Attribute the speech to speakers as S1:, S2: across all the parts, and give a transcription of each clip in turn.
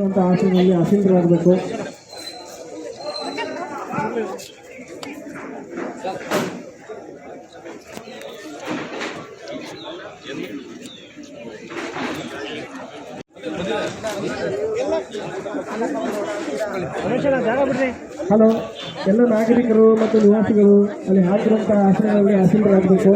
S1: ಅಂತ ಆಸೆಯಲ್ಲಿ ಆಸೀನರಾಗಬೇಕು. ಹಲೋ, ಎಲ್ಲ ನಾಗರಿಕರು ಮತ್ತು ನಿವಾಸಿಗಳು ಅಲ್ಲಿ ಹಾಕಿರುವಂತಹ ಆಸನಗಳಲ್ಲಿ ಆಸೀನರಾಗಬೇಕು.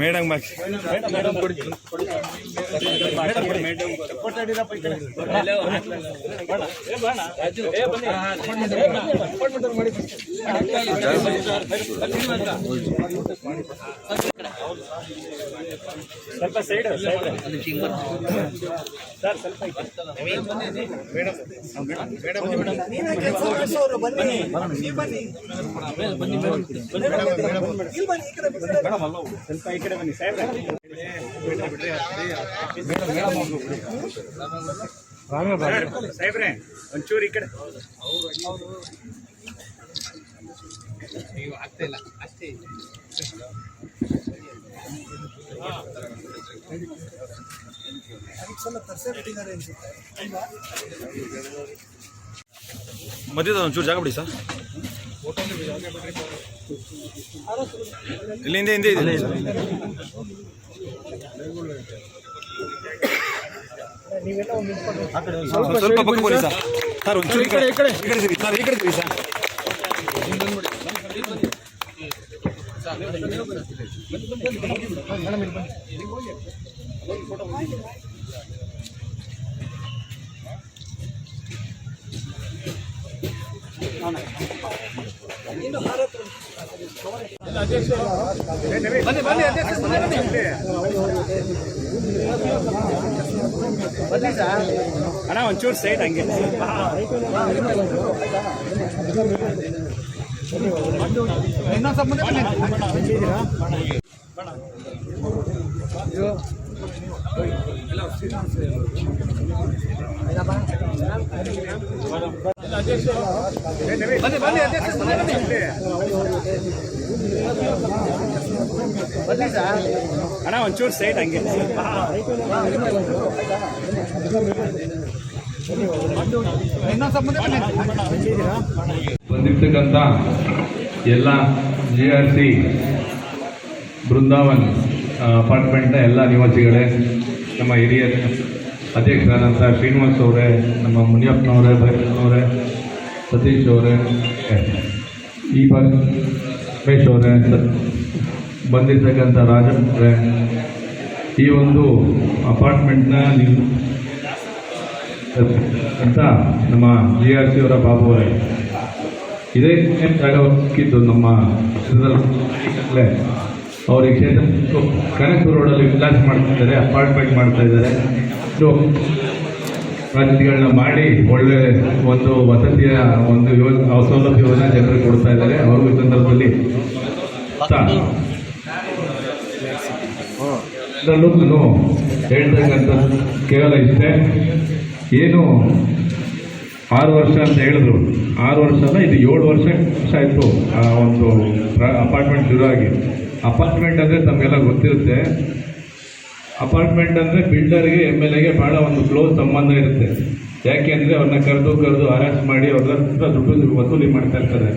S2: ಮೇಡಮ್
S3: ಸ್ವಲ್ಪ ಸೈಡ್ ಸರ್, ಸ್ವಲ್ಪ ಸ್ವಲ್ಪ ಈ ಕಡೆ ಬನ್ನಿ ಸಾಹೇಬ್ರೆ. ಸಾಹೇಬ್ರೆ ಒಂಚೂರು ಈ ಕಡೆ ನೀವು ಆಗ್ತಾ ಇಲ್ಲ ಅಷ್ಟೇ.
S2: ಮಧ್ಯದ ಒಂಚೂರು ಜಾಗ ಬಿಡಿ ಸರ್. ಇಲ್ಲಿ ಹಿಂದೆ ಹಿಂದೆ ಇದೆ ಸ್ವಲ್ಪ ಪಕ್ಕ ಬನ್ನಿ ಸರ್. ಸರ್ ಒಂಚೂರು ಈ ಕಡೆ ಈ ಕಡೆ ಸರಿ ಸರ್, ಈ ಕಡೆ ಸರಿ ಸರ್. ಅಣ್ಣ ಒಂಚೂರು ಸೈಡ್ ಹಂಗೆ. ಇನ್ನೊಂದು ಸ್ವಲ್ಪ ಅಣ್ಣ ಒಂಚೂರು ಸೈಡ್ ಹಂಗೆ.
S4: ಬಂದಿರ್ತಕ್ಕಂಥ ಎಲ್ಲ GRC ಬೃಂದಾವನ್ ಅಪಾರ್ಟ್ಮೆಂಟ್ನ ಎಲ್ಲ ನಿವಾಸಿಗಳೇ, ನಮ್ಮ ಹಿರಿಯ ಅಧ್ಯಕ್ಷರಾದಂಥ ಶ್ರೀನಿವಾಸ್ ಅವರೇ, ನಮ್ಮ ಮುನಿಯಪ್ಪನವರೇ, ಭೈರಪ್ಪನವರೇ, ಸತೀಶ್ ಅವರೇ, ಈ ರಮೇಶ್ ಅವರೇ, ಬಂದಿರ್ತಕ್ಕಂಥ ರಾಜನ್ ಅವರೇ, ಈ ಒಂದು ಅಪಾರ್ಟ್ಮೆಂಟ್ನ ಅಂತ ನಮ್ಮ GRC ಅವರ ಬಾಬು ಅವರೇ, ಇದೇ ಜಾಗ ಸಿಕ್ಕಿದ್ದು ನಮ್ಮ ಕ್ಷೇತ್ರದಲ್ಲೇ. ಅವರು ಈ ಕ್ಷೇತ್ರ ಕನಕಪುರ ರೋಡಲ್ಲಿ ವಿಲಾಸ ಮಾಡ್ತಿದ್ದಾರೆ, ಅಪಾರ್ಟ್ಮೆಂಟ್ ಮಾಡ್ತಾ ಇದ್ದಾರೆ. ಪ್ರಾಜೆಕ್ಟ್ಗಳನ್ನ ಮಾಡಿ ಒಳ್ಳೆ ಒಂದು ವಸತಿಯ ಒಂದು ಸೌಲಭ್ಯವನ್ನು ಜನರಿಗೆ ಕೊಡ್ತಾ ಇದ್ದಾರೆ. ಅವರು ಈ ಸಂದರ್ಭದಲ್ಲಿ ನಾನು ಹೇಳ್ತಕ್ಕಂಥದ್ದು ಕೇವಲ ಇಷ್ಟೇ. ಏನು 6 ವರ್ಷ ಅಂತ ಹೇಳಿದ್ರು, 6 ವರ್ಷ ಅಲ್ಲ, ಇದು 7 ವರ್ಷ ಆಯಿತು ಆ ಒಂದು ಅಪಾರ್ಟ್ಮೆಂಟ್ ಶುರು ಆಗಿ. ಅಪಾರ್ಟ್ಮೆಂಟ್ ಅಂದರೆ ತಮಗೆಲ್ಲ ಗೊತ್ತಿರುತ್ತೆ, ಅಪಾರ್ಟ್ಮೆಂಟ್ ಅಂದರೆ ಬಿಲ್ಡರ್ಗೆ MLAಗೆ ಭಾಳ ಒಂದು ಕ್ಲೋಸ್ ಸಂಬಂಧ ಇರುತ್ತೆ. ಯಾಕೆ ಅಂದರೆ ಅವ್ರನ್ನ ಕರೆದು ಅರೆಸ್ಟ್ ಮಾಡಿ ಅವ್ರ ಹತ್ರ ದುಡ್ಡು ವಸೂಲಿ ಮಾಡ್ತಾ ಇರ್ತಾರೆ.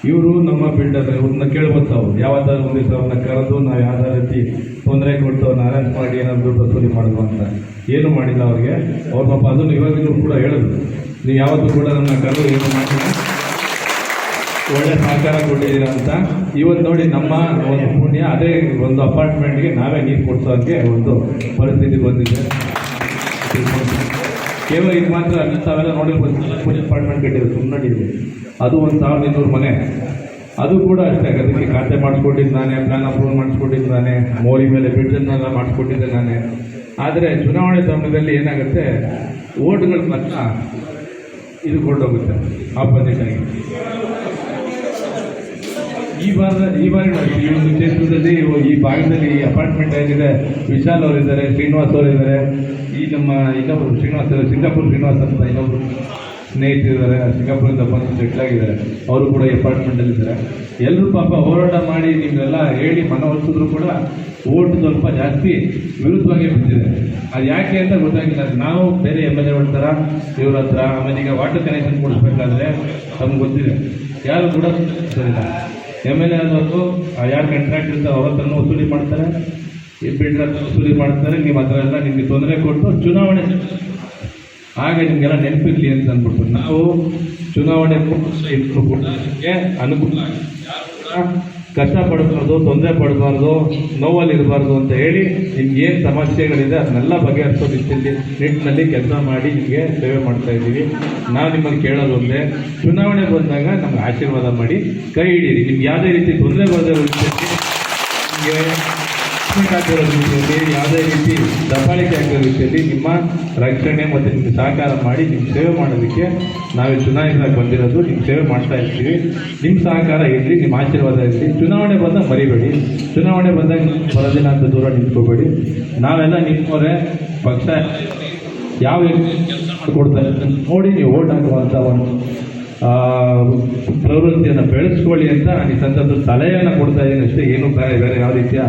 S4: ಇವರು ನಮ್ಮ ಬಿಲ್ಡರ್, ಇವ್ರನ್ನ ಕೇಳ್ಬೋದು ತಾವು, ಯಾವ್ದಾದ್ರು ಒಂದು ದಿವಸ ಅವ್ರನ್ನ ಕರೆದು ನಾವು ಯಾವುದೇ ರೀತಿ ತೊಂದರೆ ಕೊಟ್ಟು ಅವ್ರನ್ನ ಅರೆಸ್ಟ್ ಮಾಡಿ ಏನಾದ್ರು ದುಡ್ಡು ವಸೂಲಿ ಮಾಡೋದು ಅಂತ ಏನೂ ಮಾಡಿಲ್ಲ ಅವ್ರಿಗೆ. ಅವ್ರ ಪಾಪ ಅದನ್ನು ಇವಾಗಲೂ ಕೂಡ ಹೇಳಿದ್ರು, ನೀವು ಯಾವತ್ತೂ ಕೂಡ ನನ್ನ ಕರೆದು ಏನು ಮಾಡಿಲ್ಲ, ಒಳ್ಳೆ ಸಹಕಾರ ಕೊಟ್ಟಿದ್ದೀರಾ ಅಂತ. ಇವತ್ತು ನೋಡಿ ನಮ್ಮ ಒಂದು ಪುಣ್ಯ, ಅದೇ ಒಂದು ಅಪಾರ್ಟ್ಮೆಂಟ್ಗೆ ನಾವೇ ನೀರು ಕೊಡ್ಸೋಕ್ಕೆ ಒಂದು ಪರಿಸ್ಥಿತಿ ಬಂದಿದೆ. ಕೇವಲ ಇದು ಮಾತ್ರ ತಾವೆಲ್ಲ ನೋಡಿ ಅಪಾರ್ಟ್ಮೆಂಟ್ ಕಟ್ಟಿದ್ರು ಸುಮ್ಮನೆ, ಅದು 1200 ಮನೆ. ಅದು ಕೂಡ ಅಷ್ಟೇ, ಅದಕ್ಕೆ ಖಾತೆ ಮಾಡಿಸ್ಕೊಟ್ಟಿದ್ದು ನಾನೇ, ಪ್ಲಾನ್ ಅಪ್ರೂವಲ್ ಮಾಡಿಸ್ಕೊಟ್ಟಿದ್ದು ನಾನೇ, ಮೋರಿ ಮೇಲೆ ಬ್ರಿಡ್ಜನ್ನೆಲ್ಲ ಮಾಡಿಸ್ಕೊಟ್ಟಿದ್ದೆ ನಾನೇ. ಆದರೆ ಚುನಾವಣೆ ಸಮಯದಲ್ಲಿ ಏನಾಗುತ್ತೆ, ಓಟ್ಗಳ ಮಾತ್ರ ಇದು ಕೊಂಡೋಗುತ್ತೆ ಆಪೋಸಿಟ್ ಆಗಿ. ಈ ಬಾರಿ ಈ ಒಂದು ಕ್ಷೇತ್ರದಲ್ಲಿ ಈ ಭಾಗದಲ್ಲಿ ಅಪಾರ್ಟ್ಮೆಂಟ್ ಆಗಿದೆ. ವಿಶಾಲ್ ಅವರಿದ್ದಾರೆ, ಶ್ರೀನಿವಾಸ್ ಅವರಿದ್ದಾರೆ, ಈ ನಮ್ಮ ಇನ್ನೊಬ್ಬರು ಶ್ರೀನಿವಾಸ್ ಸಿಂಗಾಪುರ್ ಶ್ರೀನಿವಾಸ್ ಅಂತ ಇನ್ನೊಬ್ರು ಸ್ನೇಹಿತರಿದ್ದಾರೆ, ಸಿಂಗಾಪುರಿಂದ ಬಂದು ಸೆಟ್ಲ್ ಆಗಿದ್ದಾರೆ. ಅವರು ಕೂಡ ಈ ಅಪಾರ್ಟ್ಮೆಂಟಲ್ಲಿ ಇದ್ದಾರೆ. ಎಲ್ಲರೂ ಪಾಪ ಹೋರಾಟ ಮಾಡಿ ನಿಮ್ಮೆಲ್ಲ ಹೇಳಿ ಮನವೊಲಿಸಿದ್ರು ಕೂಡ ಓಟ್ ಸ್ವಲ್ಪ ಜಾಸ್ತಿ ವಿರುದ್ಧವಾಗಿ ಬಿಟ್ಟಿದೆ. ಅದು ಯಾಕೆ ಅಂತ ಗೊತ್ತಾಗಿಲ್ಲ. ನಾವು ಬೇರೆ MLA ಥರ ಇವ್ರ ಹತ್ರ ಆಮೇಲೆ ಈಗ ವಾಟರ್ ಕನೆಕ್ಷನ್ ಕೊಡಿಸ್ಬೇಕಾದ್ರೆ ನಮ್ಗೆ ಗೊತ್ತಿದೆ, ಯಾರು ಕೂಡ ಸರಿಲ್ಲ. MLA ಆದವರು ಯಾರು ಕಾಂಟ್ರಾಕ್ಟ್ ಇರ್ತಾರೆ ಅವ್ರ ಹತ್ರನೂ ವಸೂಲಿ ಮಾಡ್ತಾರೆ, ಬಿಲ್ಡರ್ ಹತ್ರ ವಸೂಲಿ ಮಾಡ್ತಾರೆ. ನಿಮ್ಮ ಹತ್ರ ಎಲ್ಲ ನಿಮಗೆ ತೊಂದರೆ ಕೊಟ್ಟು ಚುನಾವಣೆ ಹಾಗೆ ನಿಮಗೆಲ್ಲ ನೆನಪಿರಲಿ ಅಂತ ಅಂದ್ಬಿಟ್ಟು ನಾವು ಚುನಾವಣೆ ಇದ್ರು ಕೂಡ ಅನುಕೂಲ ಕಷ್ಟಪಡಬಾರ್ದು, ತೊಂದರೆ ಪಡಬಾರ್ದು, ನೋವಲ್ಲಿ ಇರಬಾರ್ದು ಅಂತ ಹೇಳಿ ನಿಮ್ಗೆ ಏನು ಸಮಸ್ಯೆಗಳಿದೆ ಅದನ್ನೆಲ್ಲ ಬಗೆಹರಿಸೋ ನಿಟ್ಟಿನಲ್ಲಿ ಕೆಲಸ ಮಾಡಿ ನಿಮಗೆ ಸೇವೆ ಮಾಡ್ತಾ ಇದ್ದೀವಿ. ನಾವು ನಿಮ್ಮನ್ನು ಕೇಳೋದು ಒಂದೇ, ಚುನಾವಣೆ ಬಂದಾಗ ನಮ್ಗೆ ಆಶೀರ್ವಾದ ಮಾಡಿ ಕೈ ಹಿಡೀರಿ. ನಿಮ್ಗೆ ಯಾವುದೇ ರೀತಿ ತೊಂದರೆ ಬರದೇ ರೀತಿಯಲ್ಲಿ ನಿಮಗೆ ಆಗಿರೋ ರೀತಿಯಲ್ಲಿ ಯಾವುದೇ ರೀತಿ ದಬ್ಬಾಳಿಕೆ ಆಗಿರೋ ರೀತಿಯಲ್ಲಿ ನಿಮ್ಮ ರಕ್ಷಣೆ ಮತ್ತು ನಿಮ್ಗೆ ಸಹಕಾರ ಮಾಡಿ ನಿಮ್ಮ ಸೇವೆ ಮಾಡೋದಕ್ಕೆ ನಾವೇ ಚುನಾಯಿತರಾಗಿ ಬಂದಿರೋದು. ನಿಮ್ಮ ಸೇವೆ ಮಾಡ್ತಾ ಇರ್ತೀವಿ. ನಿಮ್ಮ ಸಹಕಾರ ಇರಲಿ, ನಿಮ್ಮ ಆಶೀರ್ವಾದ ಇರಲಿ. ಚುನಾವಣೆ ಬಂದಾಗ ಮರಿಬೇಡಿ, ಚುನಾವಣೆ ಬಂದಾಗ ಬರೋದಿಲ್ಲ ಅಂತ ದೂರ ನಿಂತ್ಕೋಬೇಡಿ. ನಾವೆಲ್ಲ ನಿಮ್ಮವರೇ. ಪಕ್ಷ ಯಾವ ಕೆಲಸ ಮಾಡಿಕೊಡ್ತಾರೆ ನೋಡಿ ನೀವು ಓಟ್ ಹಾಕುವಂಥ ಒಂದು ಪ್ರವೃತ್ತಿಯನ್ನು ಬೆಳೆಸ್ಕೊಳ್ಳಿ ಅಂತ ನಾನು ಈ ಸಂದರ್ಭದಲ್ಲಿ ಸಲಹೆಯನ್ನು ಕೊಡ್ತಾ ಇದ್ದೀನಿ ಅಷ್ಟೇ. ಏನೂ ಬೇರೆ ಯಾವ ರೀತಿಯ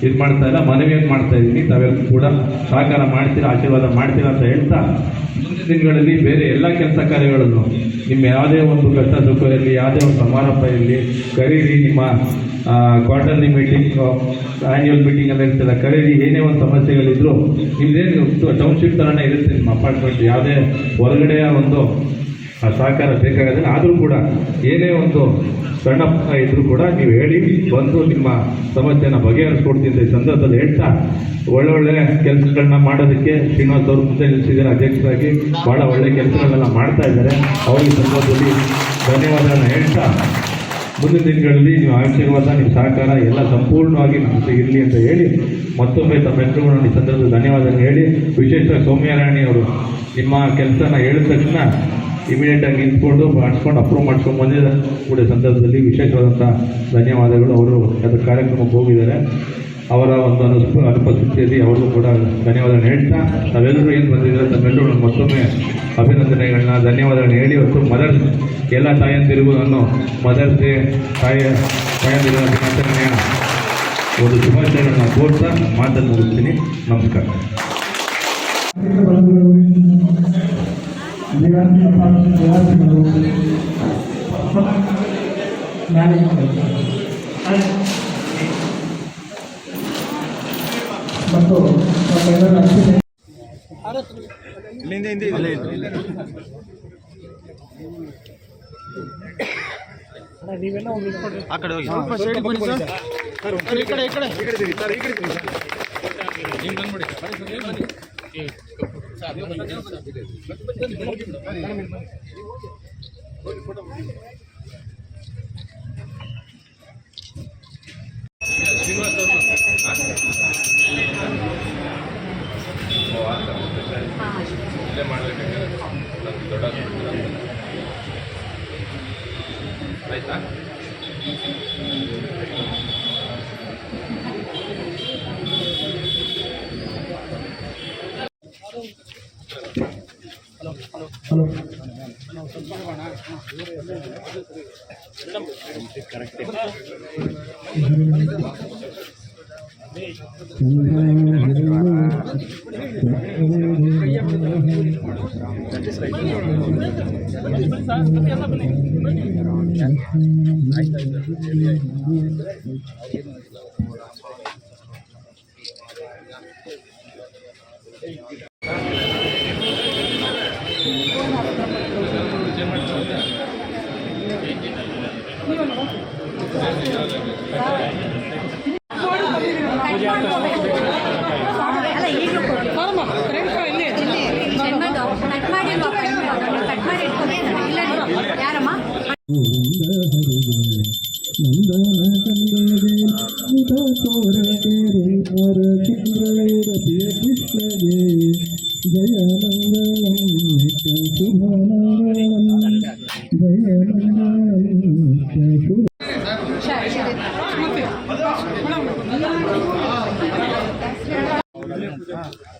S4: ಇದು ಮಾಡ್ತಾ ಇಲ್ಲ, ಮನವಿಯನ್ನು ಮಾಡ್ತಾ ಇದ್ದೀನಿ. ತಾವೆಲ್ಲರೂ ಕೂಡ ಸಹಕಾರ ಮಾಡ್ತೀರಾ, ಆಶೀರ್ವಾದ ಮಾಡ್ತೀರಾ ಅಂತ ಹೇಳ್ತಾ ಮುಂದಿನ ದಿನಗಳಲ್ಲಿ ಬೇರೆ ಎಲ್ಲ ಕೆಲಸ ಕಾರ್ಯಗಳನ್ನು ನಿಮ್ಮ ಯಾವುದೇ ಒಂದು ಕಷ್ಟ ಸುಖ ಇರಲಿ, ಯಾವುದೇ ಒಂದು ಸಮಾರಂಭ ಇರಲಿ ಕರೀರಿ. ನಿಮ್ಮ ಕ್ವಾರ್ಟರ್ಲಿ ಮೀಟಿಂಗ್, ಆ್ಯನ್ಯುವಲ್ ಮೀಟಿಂಗ್ ಎಲ್ಲ ಇರ್ತಲ್ಲ, ಕರೀರಿ. ಏನೇ ಒಂದು ಸಮಸ್ಯೆಗಳಿದ್ರು ನಿಮ್ಮದೇನು ಟೌನ್ಶಿಪ್ ಥರನೇ ಇರುತ್ತೆ ನಿಮ್ಮ ಅಪಾರ್ಟ್ಮೆಂಟ್. ಯಾವುದೇ ಹೊರಗಡೆಯ ಒಂದು ಸಹಕಾರ ಬೇಕಾಗೋದಿಲ್ಲ. ಆದರೂ ಕೂಡ ಏನೇ ಒಂದು ಸಣ್ಣ ಇದ್ರೂ ಕೂಡ ನೀವು ಹೇಳಿ ಬಂದು ನಿಮ್ಮ ಸಮಸ್ಯೆನ ಬಗೆಹರಿಸ್ಕೊಡ್ತೀನಿ ಈ ಸಂದರ್ಭದಲ್ಲಿ ಹೇಳ್ತಾ, ಒಳ್ಳೊಳ್ಳೆ ಕೆಲಸಗಳನ್ನ ಮಾಡೋದಕ್ಕೆ ಶ್ರೀನಿವಾಸ್ ಅವರು ಮುಂದೆ ನಿಲ್ಲಿಸಿದ್ದಾರೆ ಅಧ್ಯಕ್ಷರಾಗಿ. ಭಾಳ ಒಳ್ಳೆ ಕೆಲಸಗಳನ್ನೆಲ್ಲ ಮಾಡ್ತಾ ಇದ್ದಾರೆ. ಅವ್ರಿಗೆ ಸಂದರ್ಭದಲ್ಲಿ ಧನ್ಯವಾದಗಳನ್ನ ಹೇಳ್ತಾ, ಮುಂದಿನ ದಿನಗಳಲ್ಲಿ ನೀವು ಆಶೀರ್ವಾದ, ನಿಮ್ಮ ಸಹಕಾರ ಎಲ್ಲ ಸಂಪೂರ್ಣವಾಗಿ ನಮ್ಮ ಜೊತೆ ಇರಲಿ ಅಂತ ಹೇಳಿ ಮತ್ತೊಮ್ಮೆ ತಮ್ಮೆಲ್ಲರೂ ಈ ಸಂದರ್ಭದಲ್ಲಿ ಧನ್ಯವಾದಗಳನ್ನ ಹೇಳಿ, ವಿಶೇಷವಾಗಿ ಸೌಮ್ಯರಾಣಿ ಅವರು ನಿಮ್ಮ ಕೆಲಸನ ಹೇಳಿದ ತಕ್ಷಣ ಇಮಿಡಿಯೇಟಾಗಿ ನಿಂತ್ಕೊಂಡು ಮಾಡಿಸ್ಕೊಂಡು ಅಪ್ರೂವ್ ಮಾಡ್ಕೊಂಡು ಬಂದಿದ್ದ ಕೂಡ ಸಂದರ್ಭದಲ್ಲಿ ವಿಶೇಷವಾದಂಥ ಧನ್ಯವಾದಗಳು. ಅವರು ಅದರ ಕಾರ್ಯಕ್ರಮಕ್ಕೆ ಹೋಗಿದ್ದಾರೆ. ಅವರ ಒಂದು ಅನುಪಸ್ಥಿತಿಯಲ್ಲಿ ಅವ್ರಿಗೂ ಕೂಡ ಧನ್ಯವಾದಗಳನ್ನ ಹೇಳ್ತಾ, ನಾವೆಲ್ಲರೂ ಏನು ಬಂದಿದ್ದಾರೆ ತಮ್ಮೆಲ್ಲರೂ ಮತ್ತೊಮ್ಮೆ ಅಭಿನಂದನೆಗಳನ್ನ ಧನ್ಯವಾದಗಳನ್ನ ಹೇಳಿ, ಇವತ್ತು ಮದರ್ಸ್ ಎಲ್ಲ ತಾಯಂದಿರಿಗೂ ನಾನು ಮದರ್ಸ್ ಡೇ ತಾಯಂದಿರ ದಿನಾಚರಣೆಯ ಒಂದು ಶುಭಾಶಯಗಳನ್ನ ಕೋರ್ತಾ ಮಾತನ್ನು ಮುಗಿಸ್ತೀನಿ. ನಮಸ್ಕಾರ.
S1: ನಿವಾಸಿಗಳು ಮತ್ತು ನಮ್ಮೆಲ್ಲರ ನೀವೆಲ್ಲ
S2: ಆ ಕಡೆ ಹೋಗಿ
S4: ಆಯ್ತಾ?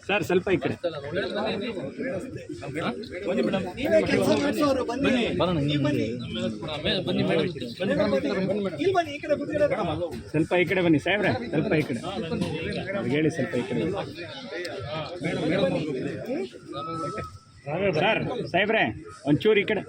S3: ಸರ್ ಸ್ವಲ್ಪ ಈ ಕಡೆ ಸ್ವಲ್ಪ ಈ ಕಡೆ ಬನ್ನಿ ಸಾಹೇಬ್ರೆ, ಸ್ವಲ್ಪ ಈ ಕಡೆ ಹೇಳಿ, ಸ್ವಲ್ಪ ಈ ಕಡೆ ಸರ್. ಸಾಹೇಬ್ರೆ ಒಂಚೂರು ಈ ಕಡೆ.